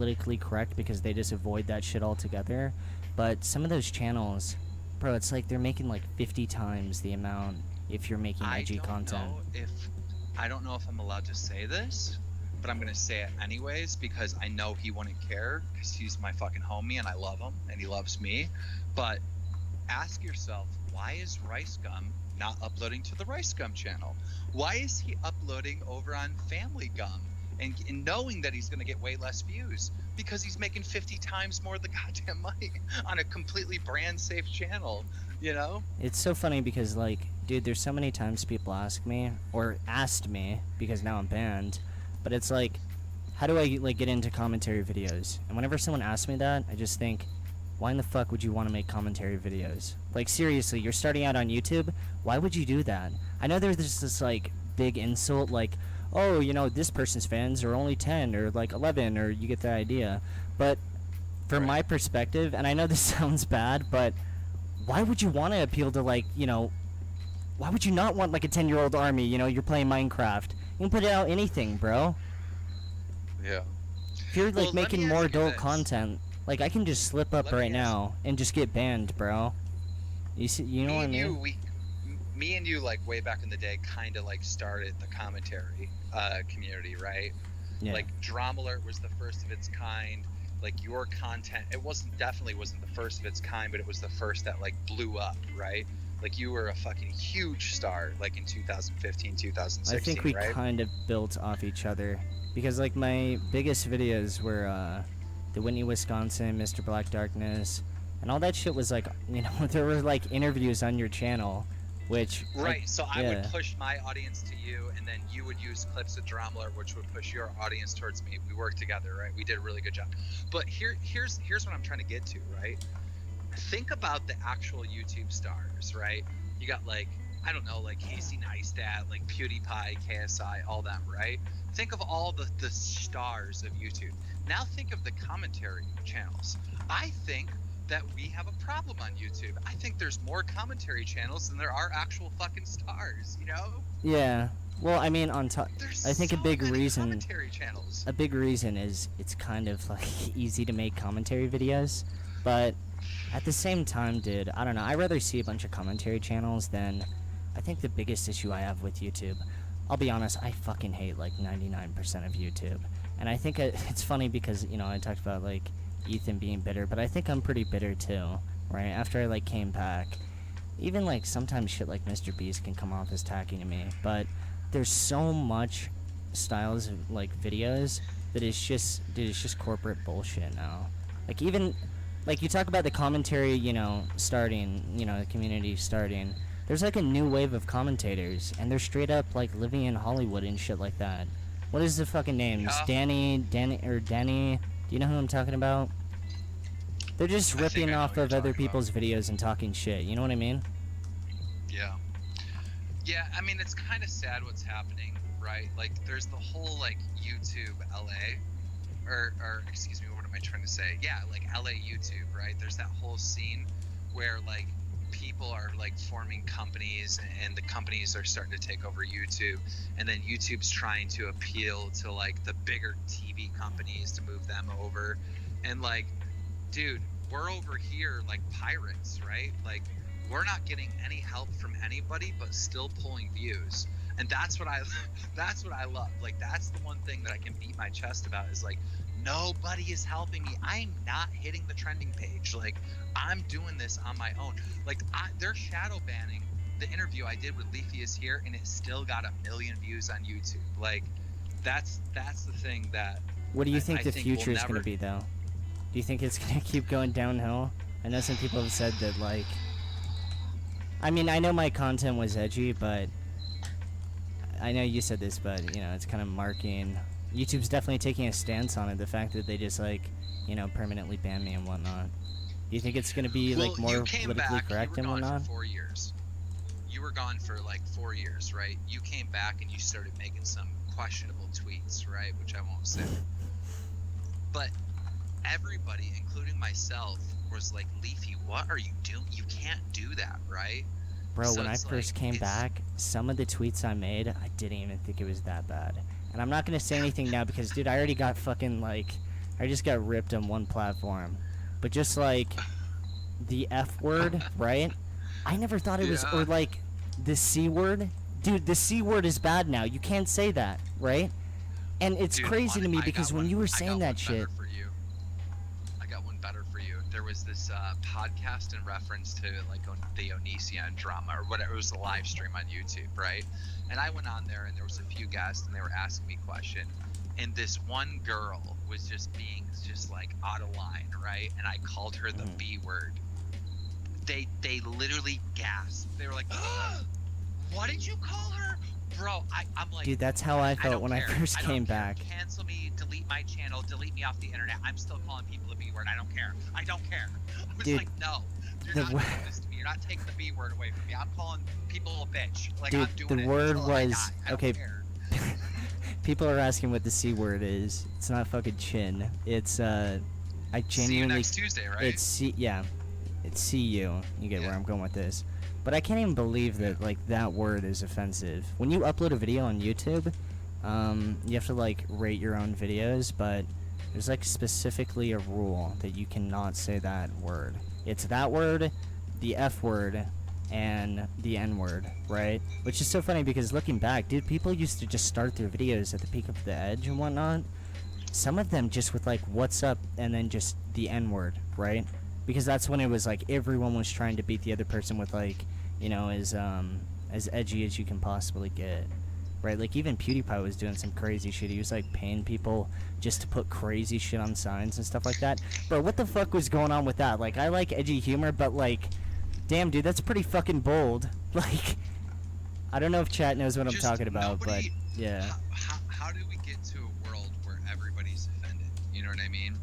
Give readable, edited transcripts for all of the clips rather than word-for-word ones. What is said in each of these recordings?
politically correct because they just avoid that shit altogether. But some of those channels, bro, it's like they're making like 50 times the amount if you're making edgy content. I don't know if I'm allowed to say this, but I'm gonna say it anyways because I know he wouldn't care because he's my fucking homie and I love him and he loves me. But ask yourself, why is Rice Gum not uploading to the Rice Gum channel? Why is he uploading over on Family Gum and knowing that he's gonna get way less views? Because he's making 50 times more the goddamn money on a completely brand safe channel, you know? It's so funny because, like, dude, there's so many times people ask me, or asked me, because now I'm banned, but it's like, how do I, like, get into commentary videos? And whenever someone asks me that, I just think, why in the fuck would you want to make commentary videos? Like, seriously, you're starting out on YouTube, why would you do that? I know there's this, like, big insult, like, oh, you know, this person's fans are only 10 or like 11, or you get the idea. But from my perspective, and I know this sounds bad, but why would you want to appeal to, like, you know, why would you not want like a 10-year-old army? You know, you're playing Minecraft. You can put out anything, bro. Yeah. If you're like making more adult content, like I can just slip up right now and just get banned, bro. You see, you know what I mean? Me and you, like, way back in the day, kind of, like, started the commentary community, right? Yeah. Like, Drama Alert was the first of its kind. Like, your content, it definitely wasn't the first of its kind, but it was the first that, like, blew up, right? Like, you were a fucking huge star, like, in 2015, 2016, I think we right? kind of built off each other. Because, like, my biggest videos were, the Whitney, Wisconsin, Mr. Black Darkness, and all that shit was, like, you know, there were, like, interviews on your channel. Which, right, like, so I would push my audience to you, and then you would use clips of Drama Alert, which would push your audience towards me. We worked together, right? We did a really good job. But here's what I'm trying to get to, right? Think about the actual YouTube stars, right? You got, like, I don't know, like Casey Neistat, like PewDiePie, KSI, all them, right? Think of all the stars of YouTube. Now think of the commentary channels. I think that we have a problem on YouTube. I think there's more commentary channels than there are actual fucking stars, you know? Yeah. Well, I mean, on top, I think so a big many reason. Commentary channels. A big reason is it's kind of like easy to make commentary videos, but at the same time, dude, I don't know. I'd rather see a bunch of commentary channels than. I think the biggest issue I have with YouTube. I'll be honest, I fucking hate like 99% of YouTube, and I think it's funny because, you know, I talked about like Ethan being bitter, but I think I'm pretty bitter too, right? After I like came back, even like sometimes shit like Mr. Beast can come off as tacky to me, but there's so much styles of like videos that it's just, dude, it's just corporate bullshit now. Like, even like you talk about the commentary, you know, starting, you know, the community starting, there's like a new wave of commentators, and they're straight up like living in Hollywood and shit like that. What is the fucking names? Danny, do you know who I'm talking about? They're just ripping off of other people's videos and talking shit, you know what I mean? Yeah. Yeah, I mean, it's kind of sad what's happening, right? Like, there's the whole, like, YouTube LA, or excuse me, what am I trying to say? Yeah, like, LA YouTube, right? There's that whole scene where, like, people are, like, forming companies, and the companies are starting to take over YouTube, and then YouTube's trying to appeal to, like, the bigger TV companies to move them over, and, like, dude, we're over here like pirates, right? Like, we're not getting any help from anybody, but still pulling views, and that's what I love. Like, that's the one thing that I can beat my chest about, is like, nobody is helping me. I'm not hitting the trending page. Like, I'm doing this on my own. Like, they're shadow banning the interview I did with Leafy Is Here, and it still got 1 million views on YouTube. Like, that's the thing that. What do you think the future is going to be, though? Do you think it's going to keep going downhill? I know some people have said that, like... I mean, I know my content was edgy, but... I know you said this, but, you know, it's kind of marking... YouTube's definitely taking a stance on it, the fact that they just, like, you know, permanently ban me and whatnot. Do you think it's going to be, like, more politically correct and whatnot? For 4 years. You were gone for, like, 4 years, right? You came back and you started making some questionable tweets, right? Which I won't say. But... everybody, including myself, was like, Leafy, what are you doing? You can't do that, right? Bro, so when I first came back, some of the tweets I made, I didn't even think it was that bad. And I'm not going to say anything now because, dude, I already got fucking, like, I just got ripped on one platform. But just like the F word, right? I never thought it was, or like the C word. Dude, the C word is bad now. You can't say that, right? And it's Dude, crazy to me because when you were saying that shit. I got one better for you. There was this podcast in reference to like the Onision drama or whatever. It was a live stream on YouTube, right? And I went on there and there was a few guests and they were asking me questions. And this one girl was just being just like out of line, right? And I called her the B word. They literally gasped. They were like, what did you call her? Bro, I'm like, dude, that's how I felt when care. I first came back. Cancel me, delete my channel, delete me off the internet. I'm still calling people the B word. I don't care. I don't care. I was like, no, you're not doing this to me. You're not taking the B word away from me. I'm calling people a bitch. Like, dude, I'm doing the it word until was I die. okay. People are asking what the C word is. It's not fucking chin. It's I genuinely. See you next Tuesday, right? It's C. Yeah, it's see you. You get where I'm going with this. But I can't even believe that like that word is offensive. When you upload a video on YouTube, you have to like rate your own videos, but there's like specifically a rule that you cannot say that word. It's that word, the F word, and the N word, right? Which is so funny because looking back, dude, people used to just start their videos at the peak of the edge and whatnot. Some of them just with like what's up and then just the N word, right? Because that's when it was like everyone was trying to beat the other person with like, you know, as edgy as you can possibly get, right? Like even PewDiePie was doing some crazy shit. He was like paying people just to put crazy shit on signs and stuff like that. Bro, what the fuck was going on with that? Like I like edgy humor, but like, damn dude, that's pretty fucking bold. Like, I don't know if chat knows what I'm talking about, but yeah. How do we get to a world where everybody's offended? You know what I mean?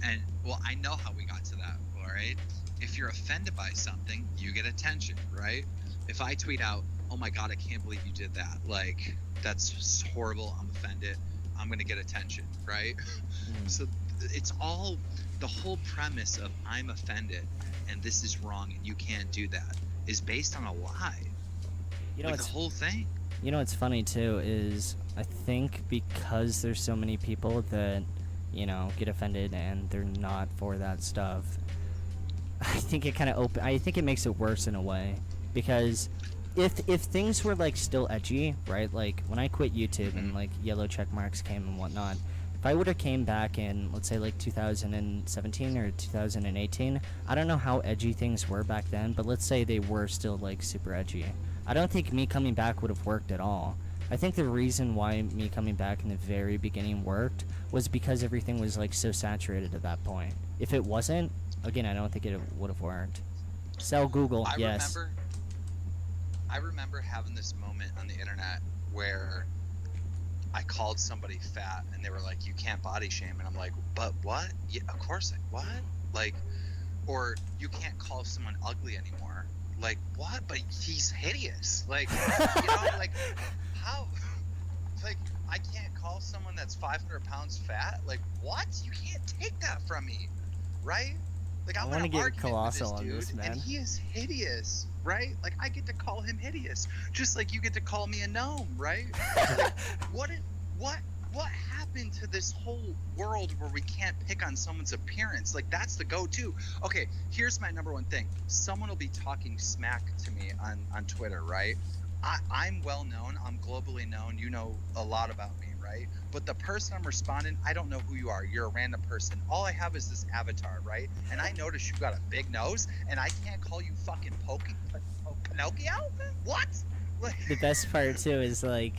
And well, I know how we got to that, all right? If you're offended by something, you get attention, right? If I tweet out, oh my God, I can't believe you did that. Like, that's horrible. I'm offended. I'm going to get attention, right? So it's all the whole premise of I'm offended and this is wrong and you can't do that is based on a lie. You know, like the whole thing. You know what's funny too is I think because there's so many people that, you know, get offended and they're not for that stuff, I think it kind of I think it makes it worse in a way, because if things were like still edgy, right? Like when I quit YouTube and like yellow check marks came and whatnot, if I would have came back in let's say like 2017 or 2018, I don't know how edgy things were back then, but let's say they were still like super edgy. I don't think me coming back would have worked at all. I think the reason why me coming back in the very beginning worked was because everything was like so saturated at that point. If it wasn't, again, I don't think it would have worked. Sell Google, yes. I remember having this moment on the internet where I called somebody fat and they were like, you can't body shame. And I'm like, but what? Yeah, of course. What? Like, or you can't call someone ugly anymore. Like, what? But he's hideous. Like, you know, like, how? Like, I can't call someone that's 500 pounds fat? Like, what? You can't take that from me, right? Like, I want to get colossal on this, man. And he is hideous, right? Like, I get to call him hideous, just like you get to call me a gnome, right? Like, what happened to this whole world where we can't pick on someone's appearance? Like, that's the go-to. Okay, here's my number one thing. Someone will be talking smack to me on Twitter, right? I'm well known. I'm globally known. You know a lot about me, right? But the person I'm responding, I don't know who you are. You're a random person. All I have is this avatar, right? And I notice you got a big nose, and I can't call you fucking Pinocchio? What? Like, the best part, too, is, like,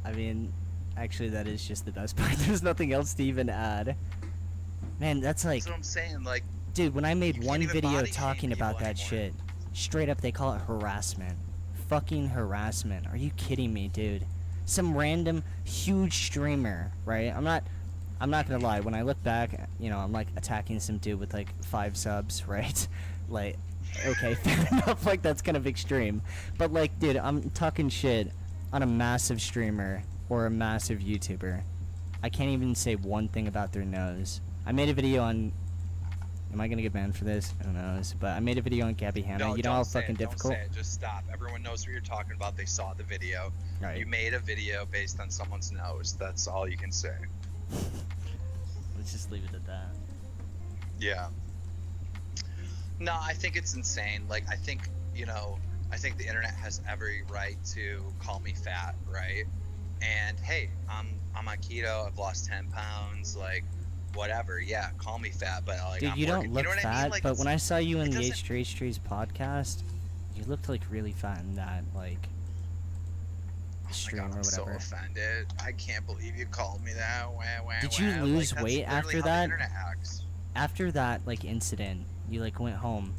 I mean, actually, that is just the best part. There's nothing else to even add. Man, that's like... That's what I'm saying, like... Dude, when I made one video talking about that shit, straight up they call it harassment. Fucking harassment. Are you kidding me, dude? Some random huge streamer, right? I'm not gonna lie, when I look back, you know, I'm like attacking some dude with like 5 subs, right? Like, okay, fair enough, like that's kind of extreme. But like, dude, I'm talking shit on a massive streamer or a massive YouTuber. I can't even say one thing about their nose. I made a video on... Am I gonna get banned for this? I don't know. But I made a video on Gabby Hanna. No, you know how fucking difficult? Don't say it. Just stop. Everyone knows what you're talking about. They saw the video. Right. You made a video based on someone's nose. That's all you can say. let's just leave it at that. Yeah. No, I think it's insane. Like, I think, you know, I think the internet has every right to call me fat, right? And hey, I'm on keto. I've lost 10 pounds. Like, whatever. Yeah, call me fat, but like Dude, I'm you don't working. You look know what fat, I mean? Like, but when I saw you in it the doesn't. H3H3's podcast, you looked like really fat in that like Oh my stream god, or I'm so whatever. offended. I can't believe you called me that. Wah, wah, Did you wah. Like, lose that's weight literally after how the that? internet acts. After that like incident, you like went home.